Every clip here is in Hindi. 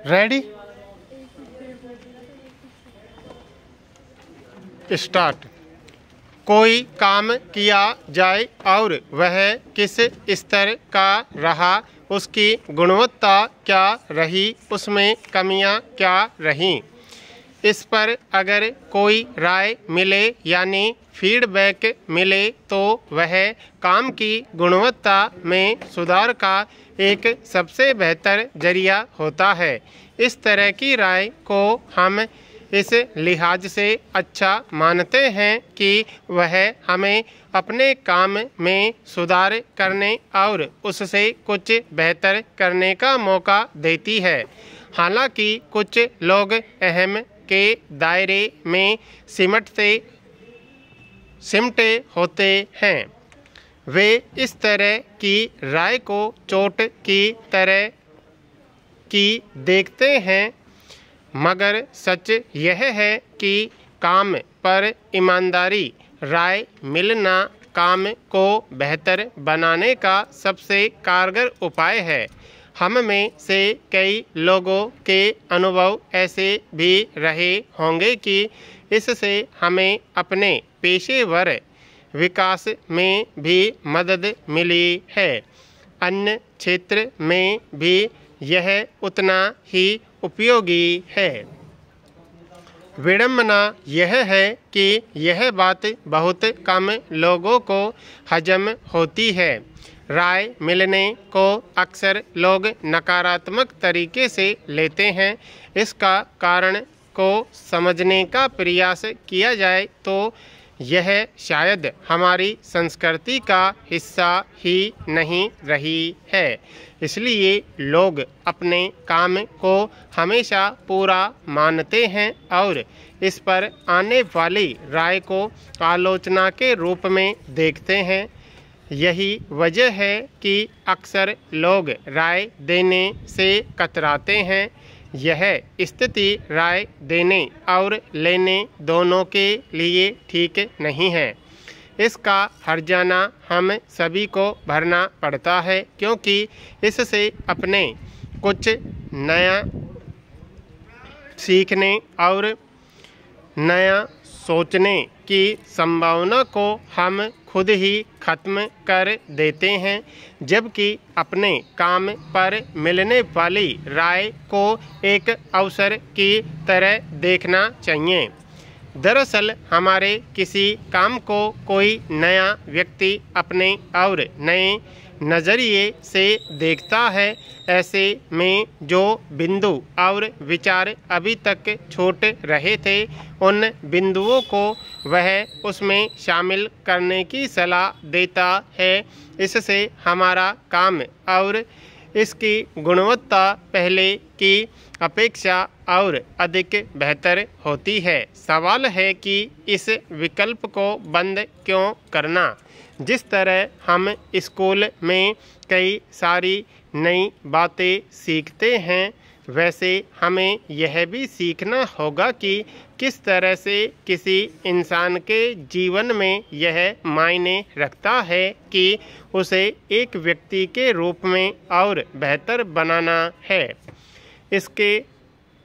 Ready start. कोई काम किया जाए और वह किस स्तर का रहा, उसकी गुणवत्ता क्या रही, उसमें कमियां क्या रहीं, इस पर अगर कोई राय मिले यानी फीडबैक मिले तो वह काम की गुणवत्ता में सुधार का एक सबसे बेहतर जरिया होता है। इस तरह की राय को हम इस लिहाज से अच्छा मानते हैं कि वह हमें अपने काम में सुधार करने और उससे कुछ बेहतर करने का मौका देती है। हालांकि कुछ लोग अहम के दायरे में सिमटे होते हैं। वे इस तरह की राय को चोट की तरह की देखते हैं, मगर सच यह है कि काम पर ईमानदारी राय मिलना काम को बेहतर बनाने का सबसे कारगर उपाय है। हम में से कई लोगों के अनुभव ऐसे भी रहे होंगे कि इससे हमें अपने पेशेवर विकास में भी मदद मिली है। अन्य क्षेत्र में भी यह उतना ही उपयोगी है। विडंबना यह है कि यह बात बहुत कम लोगों को हजम होती है। राय मिलने को अक्सर लोग नकारात्मक तरीके से लेते हैं। इसका कारण को समझने का प्रयास किया जाए तो यह शायद हमारी संस्कृति का हिस्सा ही नहीं रही है। इसलिए लोग अपने काम को हमेशा पूरा मानते हैं और इस पर आने वाली राय को आलोचना के रूप में देखते हैं। यही वजह है कि अक्सर लोग राय देने से कतराते हैं। यह स्थिति राय देने और लेने दोनों के लिए ठीक नहीं है। इसका हर्जाना हम सभी को भरना पड़ता है, क्योंकि इससे अपने कुछ नया सीखने और नया सोचने की संभावना को हम खुद ही खत्म कर देते हैं, जबकि अपने काम पर मिलने वाली राय को एक अवसर की तरह देखना चाहिए। दरअसल हमारे किसी काम को कोई नया व्यक्ति अपने और नए नज़रिए से देखता है। ऐसे में जो बिंदु और विचार अभी तक छूट रहे थे, उन बिंदुओं को वह उसमें शामिल करने की सलाह देता है। इससे हमारा काम और इसकी गुणवत्ता पहले की अपेक्षा और अधिक बेहतर होती है। सवाल है कि इस विकल्प को बंद क्यों करना। जिस तरह हम स्कूल में कई सारी नई बातें सीखते हैं, वैसे हमें यह भी सीखना होगा कि किस तरह से किसी इंसान के जीवन में यह मायने रखता है कि उसे एक व्यक्ति के रूप में और बेहतर बनाना है। इसके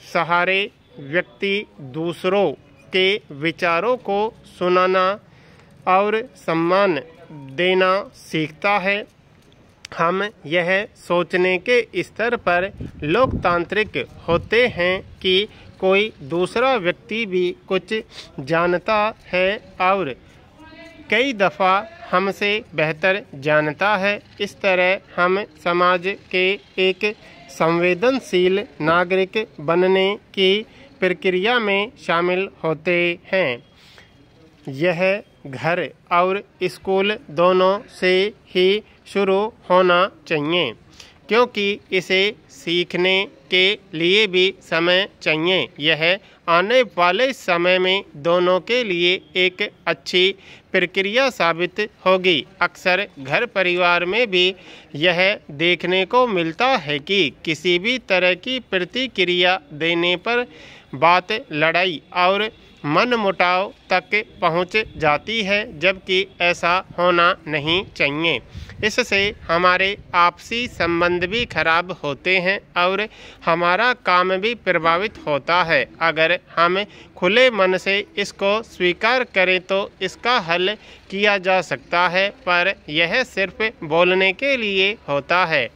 सहारे व्यक्ति दूसरों के विचारों को सुनना और सम्मान देना सीखता है। हम यह सोचने के स्तर पर लोकतांत्रिक होते हैं कि कोई दूसरा व्यक्ति भी कुछ जानता है और कई दफ़ा हमसे बेहतर जानता है। इस तरह हम समाज के एक संवेदनशील नागरिक बनने की प्रक्रिया में शामिल होते हैं। यह घर और स्कूल दोनों से ही शुरू होना चाहिए, क्योंकि इसे सीखने के लिए भी समय चाहिए। यह आने वाले समय में दोनों के लिए एक अच्छी प्रक्रिया साबित होगी। अक्सर घर परिवार में भी यह देखने को मिलता है कि किसी भी तरह की प्रतिक्रिया देने पर बात लड़ाई और मनमुटाव तक पहुंच जाती है, जबकि ऐसा होना नहीं चाहिए। इससे हमारे आपसी संबंध भी खराब होते हैं और हमारा काम भी प्रभावित होता है। अगर हम खुले मन से इसको स्वीकार करें तो इसका हल किया जा सकता है, पर यह सिर्फ बोलने के लिए होता है।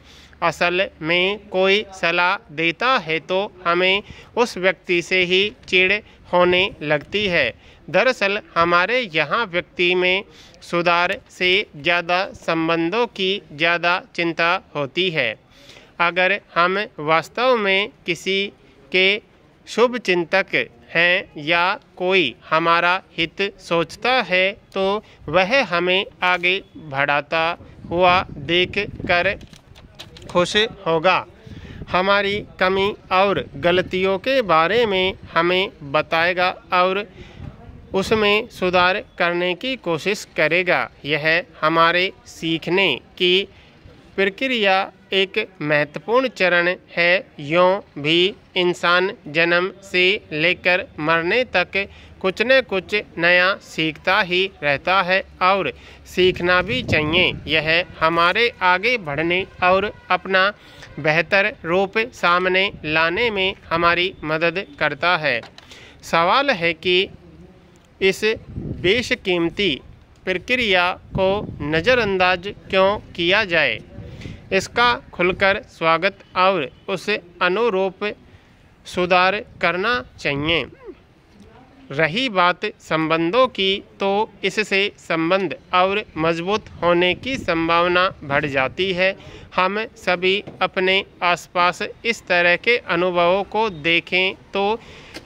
असल में कोई सलाह देता है तो हमें उस व्यक्ति से ही चिढ़ होने लगती है। दरअसल हमारे यहाँ व्यक्ति में सुधार से ज़्यादा संबंधों की ज़्यादा चिंता होती है। अगर हम वास्तव में किसी के शुभ चिंतक हैं या कोई हमारा हित सोचता है तो वह हमें आगे बढ़ाता हुआ देख कर खुश होगा। हमारी कमी और गलतियों के बारे में हमें बताएगा और उसमें सुधार करने की कोशिश करेगा। यह हमारे सीखने की प्रक्रिया एक महत्वपूर्ण चरण है। यूँ भी इंसान जन्म से लेकर मरने तक कुछ न कुछ नया सीखता ही रहता है और सीखना भी चाहिए। यह हमारे आगे बढ़ने और अपना बेहतर रूप सामने लाने में हमारी मदद करता है। सवाल है कि इस बेशकीमती प्रक्रिया को नज़रअंदाज क्यों किया जाए। इसका खुलकर स्वागत और उस अनुरूप सुधार करना चाहिए। रही बात संबंधों की, तो इससे संबंध और मजबूत होने की संभावना बढ़ जाती है। हम सभी अपने आसपास इस तरह के अनुभवों को देखें तो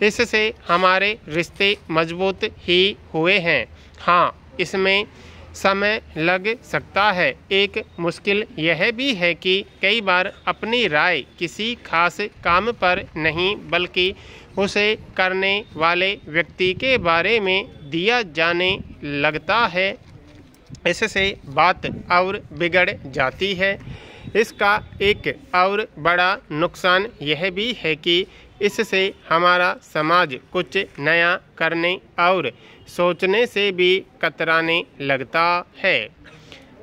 इससे हमारे रिश्ते मजबूत ही हुए हैं। हाँ, इसमें समय लग सकता है। एक मुश्किल यह भी है कि कई बार अपनी राय किसी खास काम पर नहीं बल्कि उसे करने वाले व्यक्ति के बारे में दिया जाने लगता है। इससे बात और बिगड़ जाती है। इसका एक और बड़ा नुकसान यह भी है कि इससे हमारा समाज कुछ नया करने और सोचने से भी कतराने लगता है।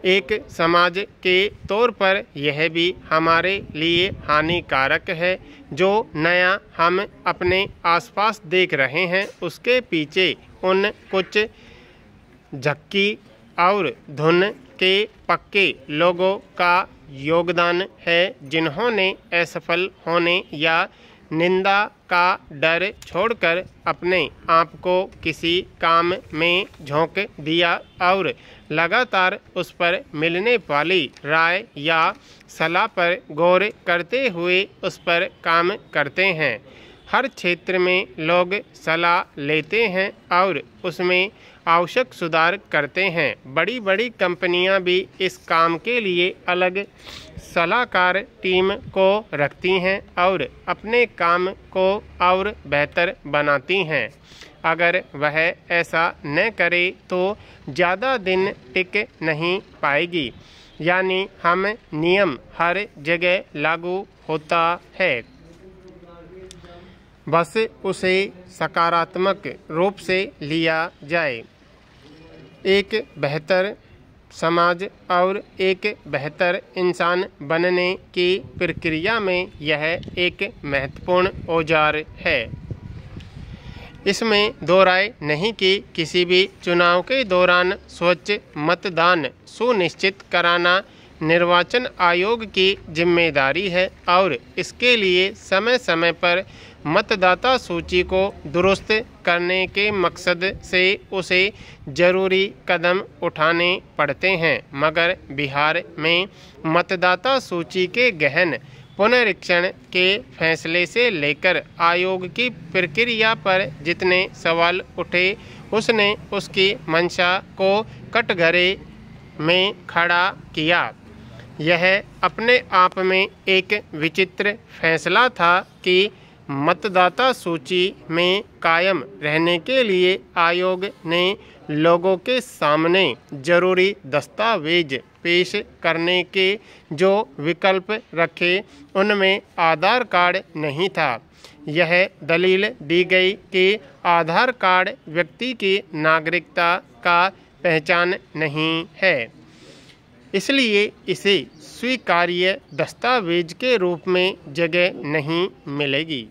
एक समाज के तौर पर यह भी हमारे लिए हानिकारक है। जो नया हम अपने आसपास देख रहे हैं उसके पीछे उन कुछ झक्की और धुन के पक्के लोगों का योगदान है जिन्होंने असफल होने या निंदा का डर छोड़कर अपने आप को किसी काम में झोंक दिया और लगातार उस पर मिलने वाली राय या सलाह पर गौर करते हुए उस पर काम करते हैं। हर क्षेत्र में लोग सलाह लेते हैं और उसमें आवश्यक सुधार करते हैं। बड़ी बड़ी कंपनियां भी इस काम के लिए अलग सलाहकार टीम को रखती हैं और अपने काम को और बेहतर बनाती हैं। अगर वह ऐसा न करे तो ज़्यादा दिन टिक नहीं पाएगी। यानी हम नियम हर जगह लागू होता है, बस उसे सकारात्मक रूप से लिया जाए। एक बेहतर समाज और एक बेहतर इंसान बनने की प्रक्रिया में यह एक महत्वपूर्ण औजार है। इसमें दो राय नहीं कि किसी भी चुनाव के दौरान स्वच्छ मतदान सुनिश्चित कराना निर्वाचन आयोग की जिम्मेदारी है और इसके लिए समय समय पर मतदाता सूची को दुरुस्त करने के मकसद से उसे जरूरी कदम उठाने पड़ते हैं। मगर बिहार में मतदाता सूची के गहन पुनरीक्षण के फैसले से लेकर आयोग की प्रक्रिया पर जितने सवाल उठे उसने उसकी मंशा को कटघरे में खड़ा किया। यह अपने आप में एक विचित्र फैसला था कि मतदाता सूची में कायम रहने के लिए आयोग ने लोगों के सामने जरूरी दस्तावेज पेश करने के जो विकल्प रखे उनमें आधार कार्ड नहीं था। यह दलील दी गई कि आधार कार्ड व्यक्ति की नागरिकता का पहचान नहीं है। इसलिए इसे स्वीकार्य दस्तावेज के रूप में जगह नहीं मिलेगी।